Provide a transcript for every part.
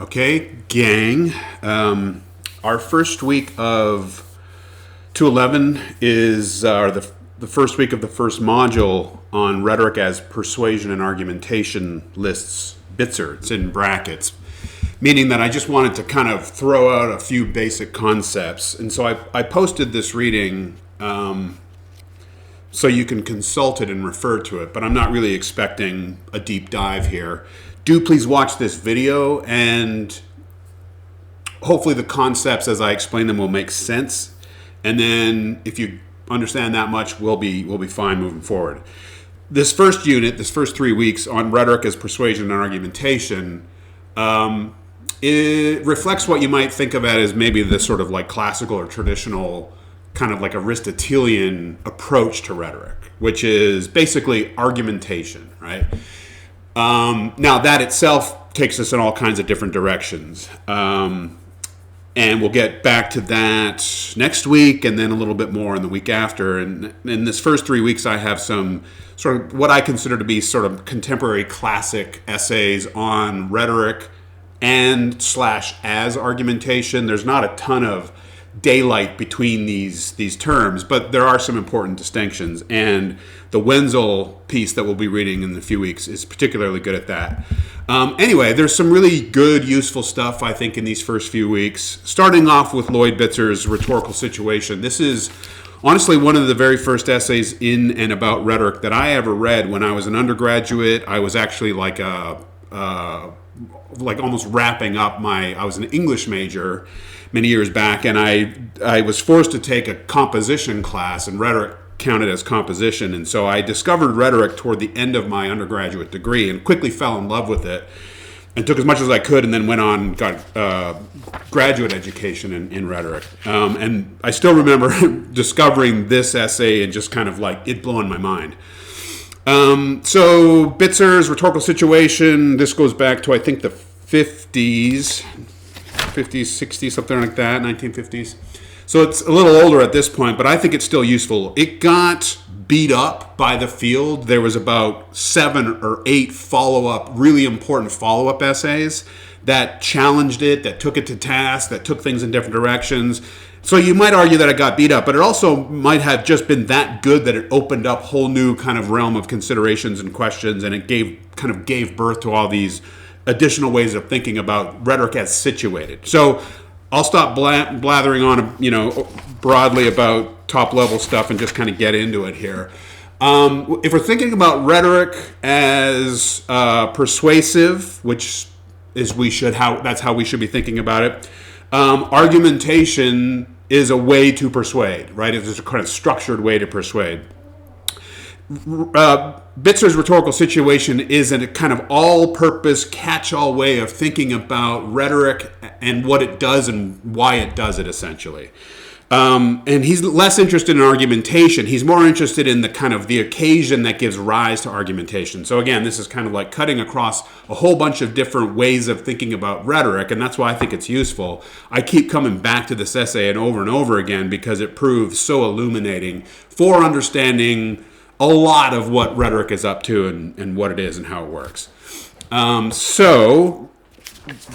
Okay, gang. Our first week of 211 is the first week of the first module on rhetoric as persuasion and argumentation lists Bitzer. It's in brackets, meaning that I just wanted to kind of throw out a few basic concepts. And so I posted this reading so you can consult it and refer to it, but I'm not really expecting a deep dive here. Do please watch this video, and hopefully the concepts as I explain them will make sense. And then if you understand that much, we'll be fine moving forward. This first unit, this first 3 weeks on rhetoric as persuasion and argumentation, it reflects what you might think of as maybe the sort of like classical or traditional kind of like Aristotelian approach to rhetoric, which is basically argumentation, right? Now that itself takes us in all kinds of different directions. And we'll get back to that next week and then a little bit more in the week after. And in this first 3 weeks, I have some sort of what I consider to be sort of contemporary classic essays on rhetoric and / as argumentation. There's not a ton of daylight between these terms, but there are some important distinctions. And the Wenzel piece that we'll be reading in a few weeks is particularly good at that. Anyway, there's some really good, useful stuff, I think, in these first few weeks. Starting off with Lloyd Bitzer's Rhetorical Situation. This is honestly one of the very first essays in and about rhetoric that I ever read when I was an undergraduate. I was actually like almost wrapping up I was an English major many years back, and I was forced to take a composition class, and rhetoric counted as composition. And so I discovered rhetoric toward the end of my undergraduate degree and quickly fell in love with it and took as much as I could, and then went on and got graduate education in rhetoric. And I still remember discovering this essay and just kind of like it blowing my mind. So Bitzer's Rhetorical Situation, this goes back to I think the 50s, 60s, something like that, 1950s. So it's a little older at this point, but I think it's still useful. It got beat up by the field. There was about 7 or 8 really important follow-up essays that challenged it, that took it to task, that took things in different directions. So you might argue that it got beat up, but it also might have just been that good that it opened up a whole new kind of realm of considerations and questions, and it gave birth to all these additional ways of thinking about rhetoric as situated. So I'll stop blathering on, broadly about top-level stuff and just kind of get into it here. If we're thinking about rhetoric as persuasive, which is that's how we should be thinking about it. Argumentation is a way to persuade, right? It's a kind of structured way to persuade. Bitzer's Rhetorical Situation is a kind of all-purpose, catch-all way of thinking about rhetoric and what it does and why it does it, essentially. And he's less interested in argumentation. He's more interested in the kind of the occasion that gives rise to argumentation. So again, this is kind of like cutting across a whole bunch of different ways of thinking about rhetoric, and that's why I think it's useful. I keep coming back to this essay and over again because it proves so illuminating for understanding a lot of what rhetoric is up to and what it is and how it works. So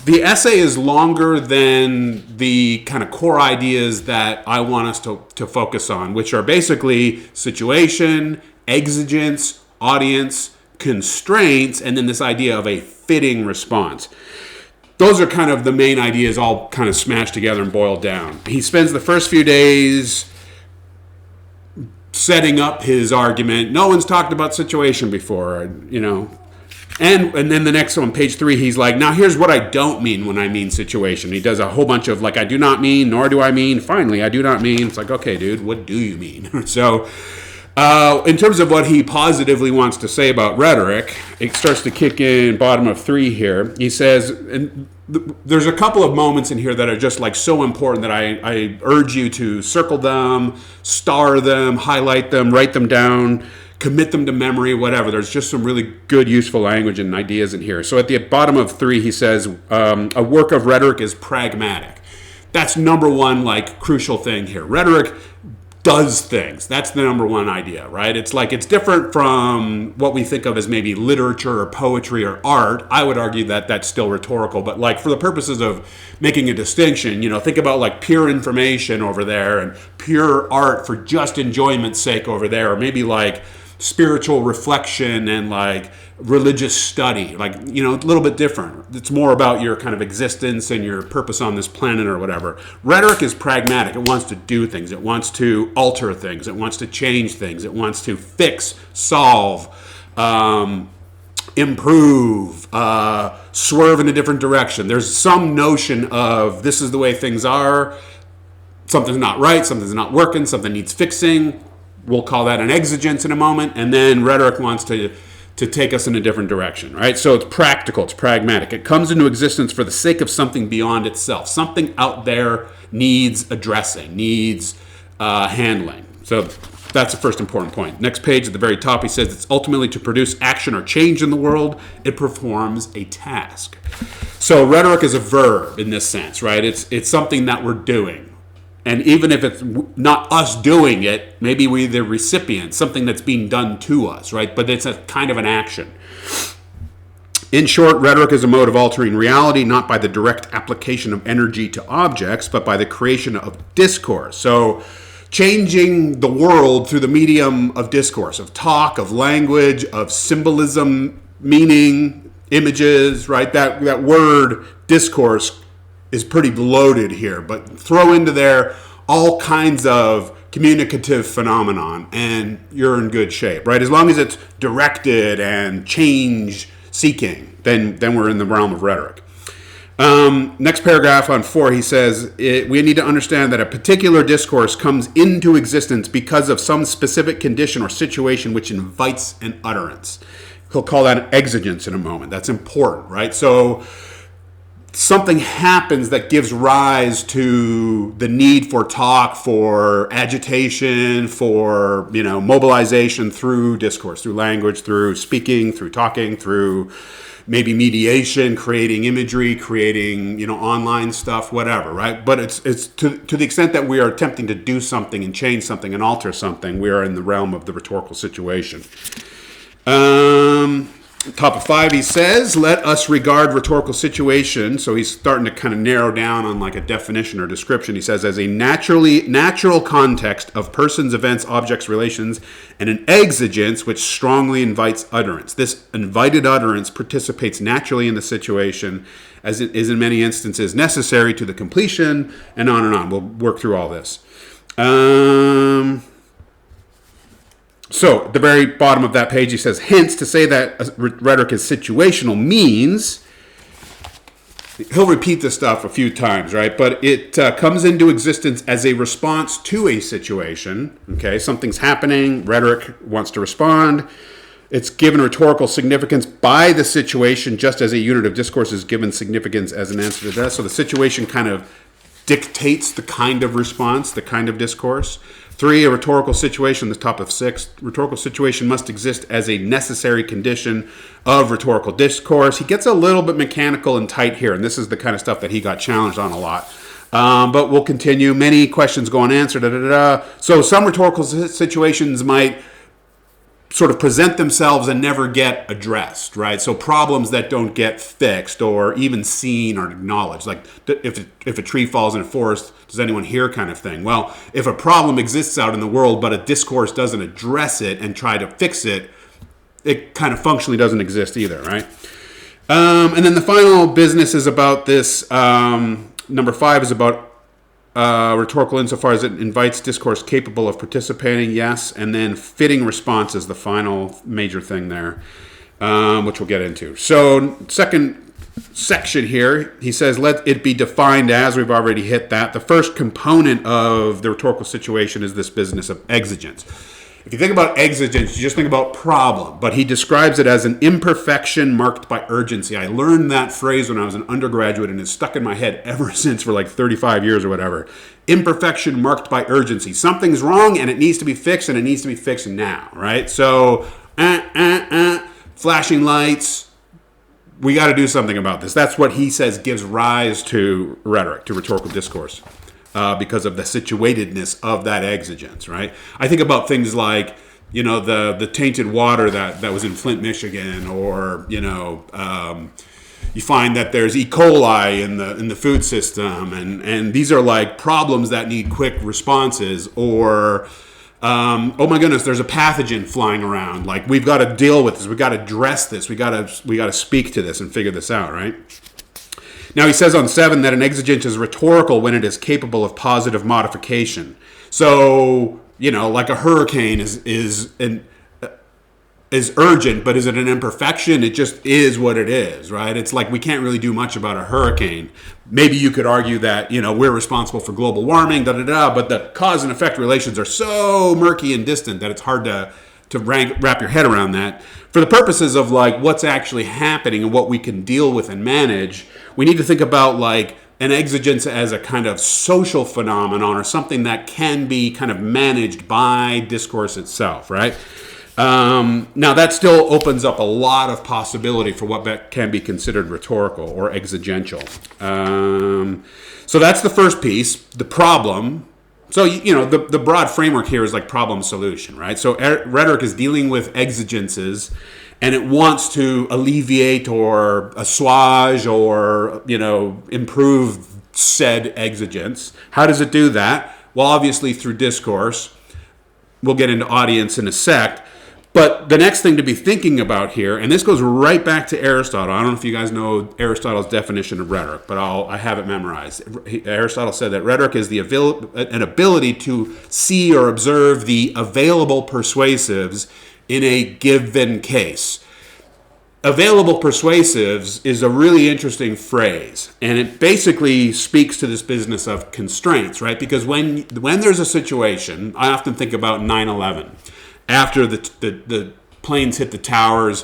the essay is longer than the kind of core ideas that I want us to focus on, which are basically situation, exigence, audience, constraints, and then this idea of a fitting response. Those are kind of the main ideas all kind of smashed together and boiled down. He spends the first few days setting up his argument. No one's talked about situation before, And then the next one, page 3, he's like, now here's what I don't mean when I mean situation. He does a whole bunch of like, I do not mean, nor do I mean, finally, I do not mean. It's like, okay, dude, what do you mean? So in terms of what he positively wants to say about rhetoric, it starts to kick in bottom of 3 here. He says, and there's a couple of moments in here that are just like so important that I urge you to circle them, star them, highlight them, write them down, commit them to memory, whatever. There's just some really good, useful language and ideas in here. So at the bottom of 3, he says, a work of rhetoric is pragmatic. That's number one, like, crucial thing here. Rhetoric does things. That's the number one idea, right? It's like it's different from what we think of as maybe literature or poetry or art. I would argue that that's still rhetorical, but like for the purposes of making a distinction, think about like pure information over there and pure art for just enjoyment's sake over there, or maybe like spiritual reflection and like religious study, like a little bit different. It's more about your kind of existence and your purpose on this planet or whatever. Rhetoric is pragmatic. It wants to do things. It wants to alter things. It wants to change things. It wants to fix, solve, improve, swerve in a different direction. There's some notion of this is the way things are. Something's not right. Something's not working. Something needs fixing. We'll call that an exigence in a moment. And then rhetoric wants to take us in a different direction, right? So it's practical, it's pragmatic. It comes into existence for the sake of something beyond itself. Something out there needs addressing, needs handling. So that's the first important point. Next page at the very top, he says it's ultimately to produce action or change in the world. It performs a task. So rhetoric is a verb in this sense, right? It's something that we're doing. And even if it's not us doing it, maybe we're the recipient, something that's being done to us, right? But it's a kind of an action. In short, rhetoric is a mode of altering reality, not by the direct application of energy to objects, but by the creation of discourse. So changing the world through the medium of discourse, of talk, of language, of symbolism, meaning, images, right? That word discourse is pretty loaded here, but throw into there all kinds of communicative phenomenon and you're in good shape, right? As long as it's directed and change seeking, then we're in the realm of rhetoric. Next paragraph on 4, he says, we need to understand that a particular discourse comes into existence because of some specific condition or situation which invites an utterance. He'll call that an exigence in a moment. That's important, right? So something happens that gives rise to the need for talk, for agitation, for mobilization through discourse, through language, through speaking, through talking, through maybe mediation, creating imagery, creating online stuff, whatever, right? But it's to the extent that we are attempting to do something and change something and alter something, we are in the realm of the rhetorical situation. Top of 5, he says, let us regard rhetorical situation. So he's starting to kind of narrow down on like a definition or description. He says, as a natural context of persons, events, objects, relations, and an exigence which strongly invites utterance. This invited utterance participates naturally in the situation, as it is in many instances necessary to the completion, and on and on. We'll work through all this. So, at the very bottom of that page, he says, hence, to say that rhetoric is situational means, he'll repeat this stuff a few times, right? But it comes into existence as a response to a situation, okay? Something's happening, rhetoric wants to respond. It's given rhetorical significance by the situation, just as a unit of discourse is given significance as an answer to that. So the situation kind of dictates the kind of response, the kind of discourse. 3, a rhetorical situation, the top of 6, rhetorical situation must exist as a necessary condition of rhetorical discourse. He gets a little bit mechanical and tight here, and this is the kind of stuff that he got challenged on a lot. But we'll continue. Many questions go unanswered. So some rhetorical situations might sort of present themselves and never get addressed, right? So problems that don't get fixed or even seen or acknowledged, like if a tree falls in a forest, does anyone hear kind of thing? Well, if a problem exists out in the world, but a discourse doesn't address it and try to fix it, it kind of functionally doesn't exist either, right? And then the final business is about this, number 5 is about rhetorical insofar as it invites discourse capable of participating, yes, and then fitting response is the final major thing there, which we'll get into. So second section here, he says, let it be defined as, we've already hit that. The first component of the rhetorical situation is this business of exigence. If you think about exigence, you just think about problem, but he describes it as an imperfection marked by urgency. I learned that phrase when I was an undergraduate, and it's stuck in my head ever since for like 35 years or whatever. Imperfection marked by urgency. Something's wrong, and it needs to be fixed, and it needs to be fixed now, right? So, flashing lights, we got to do something about this. That's what he says gives rise to rhetoric, to rhetorical discourse. because of the situatedness of that exigence, right? I think about things like, the tainted water that was in Flint, Michigan, or, you find that there's E. coli in the food system, and these are like problems that need quick responses. Or oh my goodness, there's a pathogen flying around. Like, we've got to deal with this. We've got to address this. We got to speak to this and figure this out, right? Now he says on 7 that an exigence is rhetorical when it is capable of positive modification. So, like a hurricane is urgent, but is it an imperfection? It just is what it is, right? It's like we can't really do much about a hurricane. Maybe you could argue that, we're responsible for global warming, but the cause and effect relations are so murky and distant that it's hard to wrap your head around that. For the purposes of like what's actually happening and what we can deal with and manage, we need to think about like an exigence as a kind of social phenomenon or something that can be kind of managed by discourse itself, right? Now that still opens up a lot of possibility for what can be considered rhetorical or exigential. So that's the first piece, the problem. So, the broad framework here is like problem solution, right? So rhetoric is dealing with exigences, and it wants to alleviate or assuage or, improve said exigence. How does it do that? Well, obviously through discourse. We'll get into audience in a sec. But the next thing to be thinking about here, and this goes right back to Aristotle. I don't know if you guys know Aristotle's definition of rhetoric, but I have it memorized. Aristotle said that rhetoric is an ability to see or observe the available persuasives in a given case. Available persuasives is a really interesting phrase, and it basically speaks to this business of constraints, right? Because when there's a situation, I often think about 9/11. After the planes hit the towers,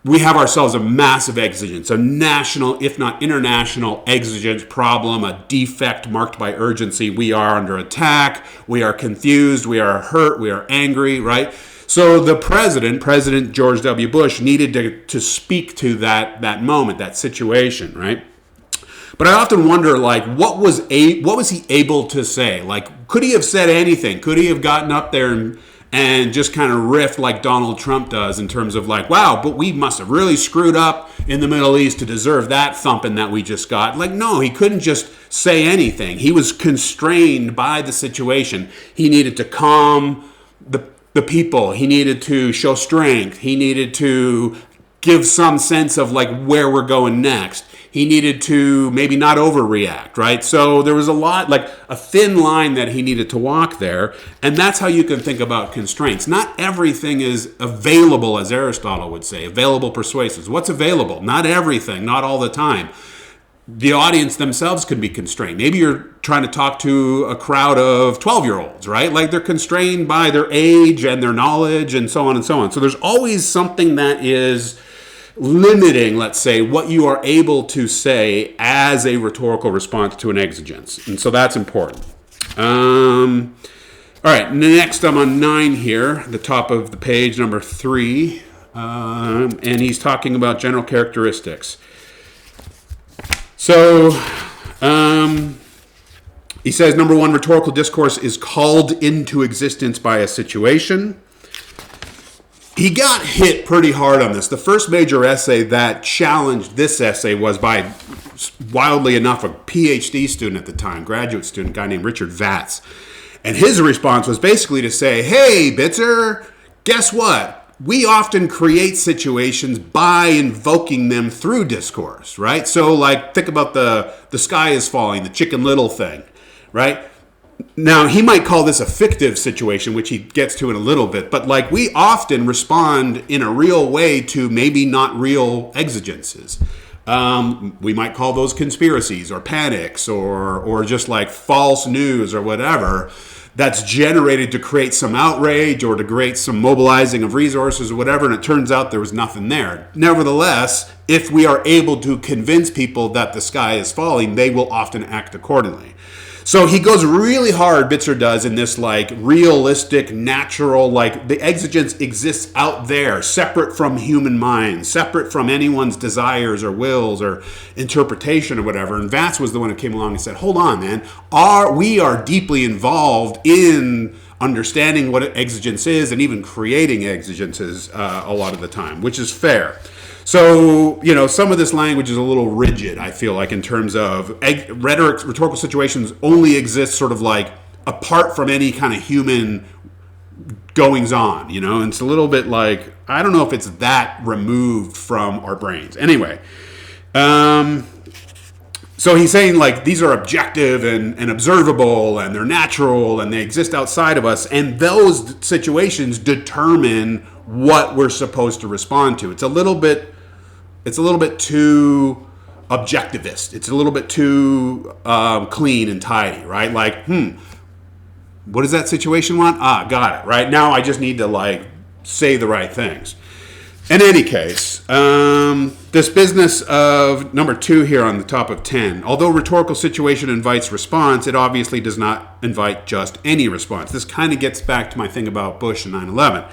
we have ourselves a massive exigence, a national, if not international, exigence problem, a defect marked by urgency. We are under attack, we are confused, we are hurt, we are angry, right? So the President George W. Bush, needed to speak to that moment, that situation, right? But I often wonder, like, what was he able to say? Like, could he have said anything? Could he have gotten up there and just kind of riffed like Donald Trump does in terms of like, wow, but we must have really screwed up in the Middle East to deserve that thumping that we just got? Like, no, he couldn't just say anything. He was constrained by the situation. He needed to calm the people. He needed to show strength. He needed to give some sense of like where we're going next. He needed to maybe not overreact, right? So there was a lot, like a thin line that he needed to walk there. And that's how you can think about constraints. Not everything is available, as Aristotle would say, available persuasives. What's available? Not everything, not all the time. The audience themselves could be constrained. Maybe you're trying to talk to a crowd of 12-year-olds, right? Like they're constrained by their age and their knowledge and so on and so on. So there's always something that is limiting, let's say, what you are able to say as a rhetorical response to an exigence. And so that's important. All right, next I'm on 9 here, the top of the page, number 3. And he's talking about general characteristics. So he says, number 1, rhetorical discourse is called into existence by a situation. He got hit pretty hard on this. The first major essay that challenged this essay was by, wildly enough, a PhD student at the time, graduate student, a guy named Richard Vatz. And his response was basically to say, hey, Bitzer, guess what? We often create situations by invoking them through discourse, right? So, like, think about the sky is falling, the Chicken Little thing, right? Now, he might call this a fictive situation, which he gets to in a little bit, but like we often respond in a real way to maybe not real exigences. We might call those conspiracies or panics or just like false news or whatever that's generated to create some outrage or to create some mobilizing of resources or whatever, and it turns out there was nothing there. Nevertheless, if we are able to convince people that the sky is falling, they will often act accordingly. So he goes really hard, Bitzer does, in this like realistic, natural, like the exigence exists out there, separate from human minds, separate from anyone's desires or wills or interpretation or whatever. And Vance was the one who came along and said, hold on, man, we are deeply involved in understanding what exigence is and even creating exigences a lot of the time, which is fair. So, some of this language is a little rigid, I feel like, in terms of rhetorical situations only exist sort of like apart from any kind of human goings on, and it's a little bit like, I don't know if it's that removed from our brains. Anyway, so he's saying like these are objective and observable and they're natural and they exist outside of us, and those situations determine what we're supposed to respond to. It's a little bit too objectivist. It's a little bit too clean and tidy, right? Like, what does that situation want? Got it, right? Now I just need to like say the right things. In any case, this business of number 2 here on the top of 10, although rhetorical situation invites response, it obviously does not invite just any response. This kind of gets back to my thing about Bush and 9/11.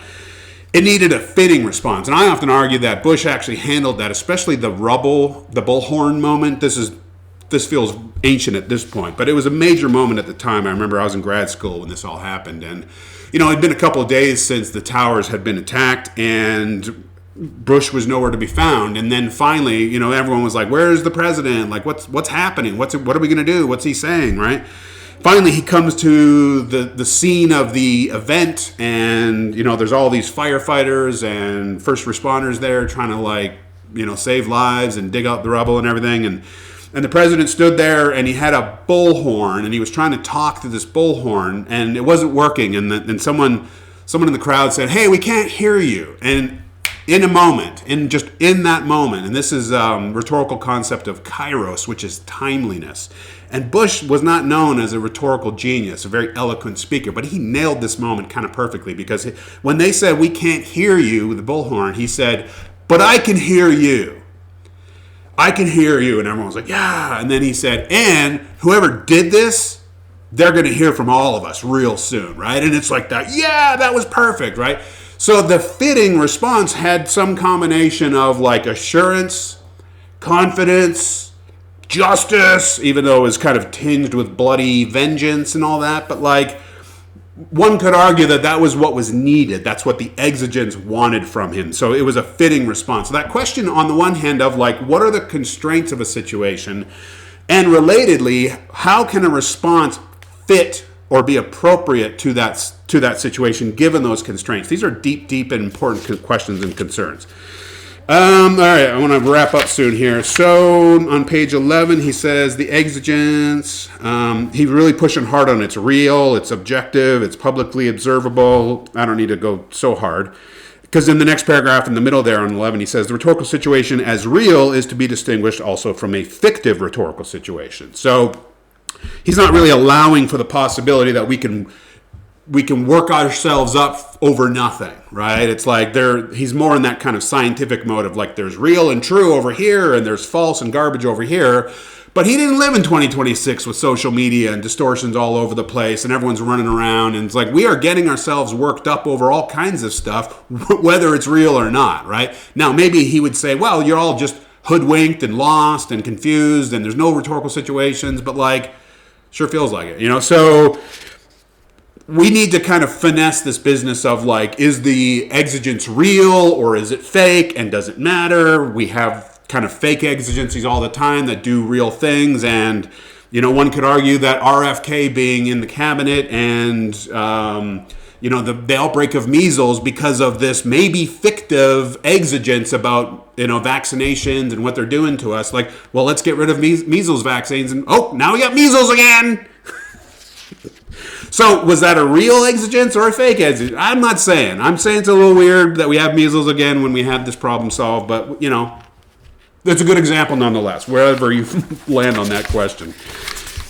It needed a fitting response. And I often argue that Bush actually handled that, especially the bullhorn moment. This feels ancient at this point, but it was a major moment at the time. I remember I was in grad school when this all happened. And, it'd been a couple of days since the towers had been attacked and Bush was nowhere to be found. And then finally, everyone was like, where's the president? Like, what's happening? What are we going to do? What's he saying, right? Finally, he comes to the scene of the event, and there's all these firefighters and first responders there trying to save lives and dig out the rubble and everything. And the president stood there, and he had a bullhorn, and he was trying to talk to this bullhorn, and it wasn't working. And then someone in the crowd said, "Hey, we can't hear you." And in that moment, and this is rhetorical concept of kairos, which is timeliness. And Bush was not known as a rhetorical genius, a very eloquent speaker, but he nailed this moment kind of perfectly, because when they said, "We can't hear you" with the bullhorn, he said, "But I can hear you. I can hear you." And everyone was like, "Yeah." And then he said, "And whoever did this, they're going to hear from all of us real soon," right? And it's like that, yeah, that was perfect, right? So the fitting response had some combination of like assurance, confidence, justice, even though it was kind of tinged with bloody vengeance and all that. But like, one could argue that was what was needed. That's what the exigence wanted from him. So it was a fitting response. So that question on the one hand of like, what are the constraints of a situation? And relatedly, how can a response fit or be appropriate to that situation given those constraints? These are deep and important questions and concerns. All right, I want to wrap up soon here. So on page 11, he says the exigence, he's really pushing hard on it's real, it's objective, it's publicly observable. I don't need to go so hard, because in the next paragraph in the middle there on 11, he says the rhetorical situation as real is to be distinguished also from a fictive rhetorical situation. So he's not really allowing for the possibility that we can work ourselves up over nothing, right? It's like he's more in that kind of scientific mode of like, there's real and true over here and there's false and garbage over here. But he didn't live in 2026 with social media and distortions all over the place and everyone's running around. And it's like, we are getting ourselves worked up over all kinds of stuff, whether it's real or not, right? Now, maybe he would say, well, you're all just hoodwinked and lost and confused and there's no rhetorical situations, but like, sure feels like it, So we need to kind of finesse this business of like, is the exigence real or is it fake, and does it matter? We have kind of fake exigencies all the time that do real things, and one could argue that RFK being in the cabinet and the outbreak of measles because of this maybe fictive exigence about vaccinations and what they're doing to us. Like, well, let's get rid of measles vaccines, and now we got measles again. So was that a real exigence or a fake exigence? I'm not saying. I'm saying it's a little weird that we have measles again when we had this problem solved, but, it's a good example nonetheless, wherever you land on that question.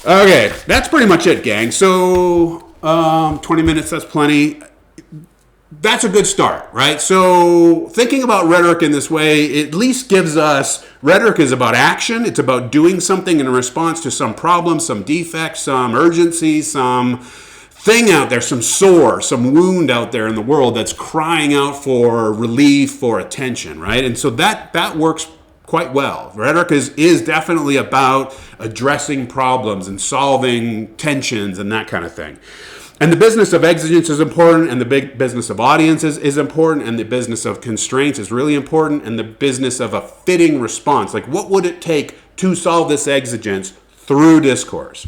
Okay, that's pretty much it, gang. So 20 minutes, that's plenty. that's a good start, right? So thinking about rhetoric in this way at least gives us, rhetoric is about action. It's about doing something in response to some problem, some defect, some urgency, some thing out there, some sore, some wound out there in the world that's crying out for relief, for attention, right? And so that works quite well. Rhetoric is definitely about addressing problems and solving tensions and that kind of thing. And the business of exigence is important, and the big business of audiences is important, and the business of constraints is really important, and the business of a fitting response. Like, what would it take to solve this exigence through discourse?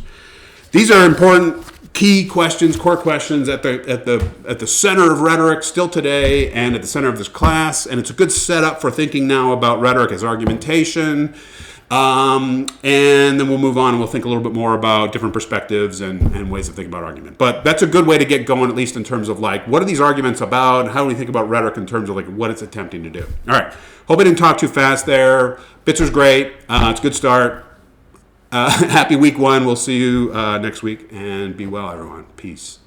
These are important key questions, core questions at the center of rhetoric still today, and at the center of this class. And it's a good setup for thinking now about rhetoric as argumentation. And then we'll move on and we'll think a little bit more about different perspectives and ways of thinking about argument. But that's a good way to get going, at least in terms of like, what are these arguments about? And how do we think about rhetoric in terms of like what it's attempting to do? All right. Hope I didn't talk too fast there. Bitzer's great. It's a good start. Happy week 1. We'll see you next week, and be well, everyone. Peace.